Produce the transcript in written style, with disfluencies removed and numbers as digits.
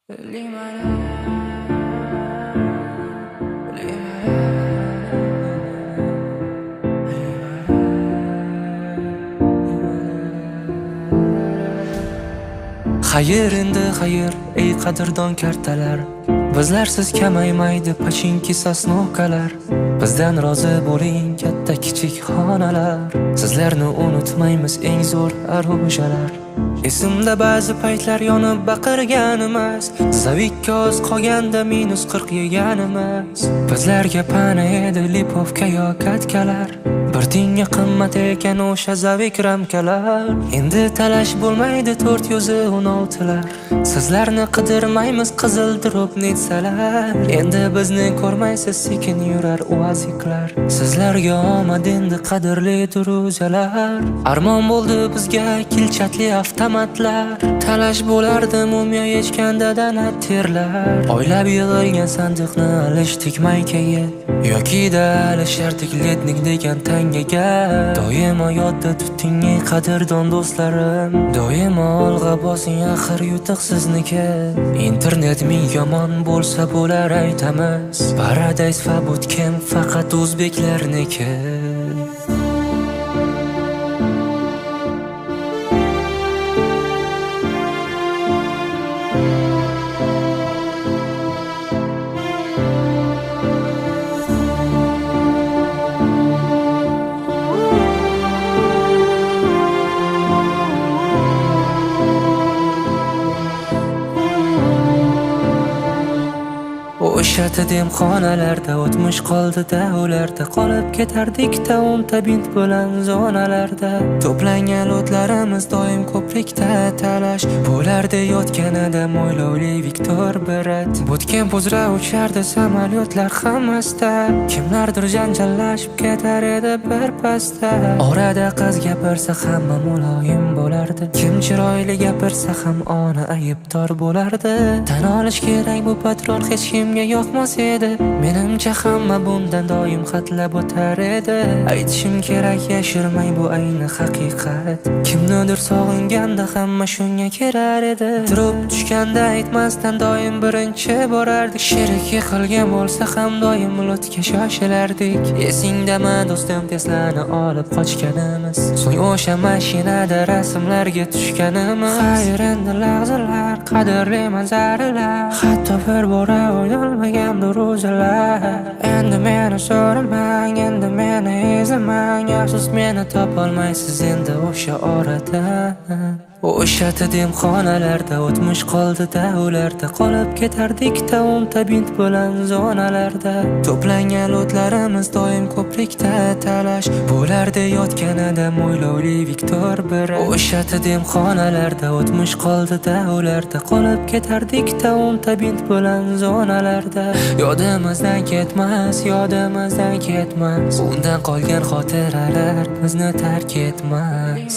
Xayr endi xayr, ey qadrdon kartalar. Bizlarsiz kamaymaydi pachinki sosnovkalar. Bizdan rozi bo'ling katta kichik xonalar. Sizlarni unutmaymiz eng zo'r arojalar. Esimda ba'zi paytlar yonib baqirganimiz, zavikka oz qolganda -40 yeganimiz. Bizlarga pana edi lipovka yo katkalar. Bir tinga qimmat ekan o'sha zavik ramkalar. Endi talash bo'lmaydi 416lar. Sizlarni qidirmaymiz qizil drop netsalar. Endi bizni ko'rmaysiz sekin yurar uaziklar. Sizlarga omad endi qadrli duruzalar. Armon bo'ldi bizga kilchatli avtomatlar. Talash bo'lardi mumyo yechganda dana terlar. Oylab yig'ilgan sandiqni alishdik maykaga yoki da alishardik letnik degan tangaga. Doimo yodda tuting ey qadrdon do'stlarim. Doimo olg'a bosing axir yutuq sizniki. Internet ming yomon bo'lsa bo'lar aytamiz. Paradise va bootcamp faqat o'zbeklarniki. O'sha demxonalarda o'tmish qoldi davlarda, qolib ketardik-da o'nta bint bilan zonalarda. To'plangan o'tlarimiz doim ko'prikda talash bo'lardi yotganida mo'ylovli Viktor Berat. Bootcamp uzra uchardi samolyotlar hammasda. Kimlardir janjallashib ketar edi bir pasda. Orada qiz gapirsa hamma muloyim bo'lardi. Kim chiroyli gapirsa ham ona aybdor bo'lardi. Tan olish kerak bu patron hech kimga yoqmas edi. Menimcha hamma bundan doim xatlab o'tar edi. Aytishim kerak yashirmay bu ayni haqiqat. Kimnidir sog'inganda hamma shunga kirar edi. Turib tushganda aytmasdan doim birinchi borardik. Sherik yiqilgan bo'lsa ham doim lutga shoshilardik. Esingdami do'stim Tesla'ni olib qochganimiz, so'ng o'sha mashinada rasmlarga tushganimiz. Xayr endi lahzalar, qadrli manzaralar, hatto bir bora olmagandir o'zalar. Endi meni so'ramang, endi meni izlamang, afsus meni topolmaysiz endi o'sha oradan. O'sha demxonalarda o'tmish qoldi davlarda, qolib ketardik-da o'nta bint bilan zonalarda. To'plangan o'tlarimiz doim ko'prikda talash bo'lardi yotganida mo'ylovli Viktor Berat. O'sha demxonalarda o'tmish qoldi davlarda, qolib ketardik-da o'nta bint bilan zonalarda. Yodimizdan ketmas, yodimizdan ketmas, undan qolgan xotiralar bizni tark etmas.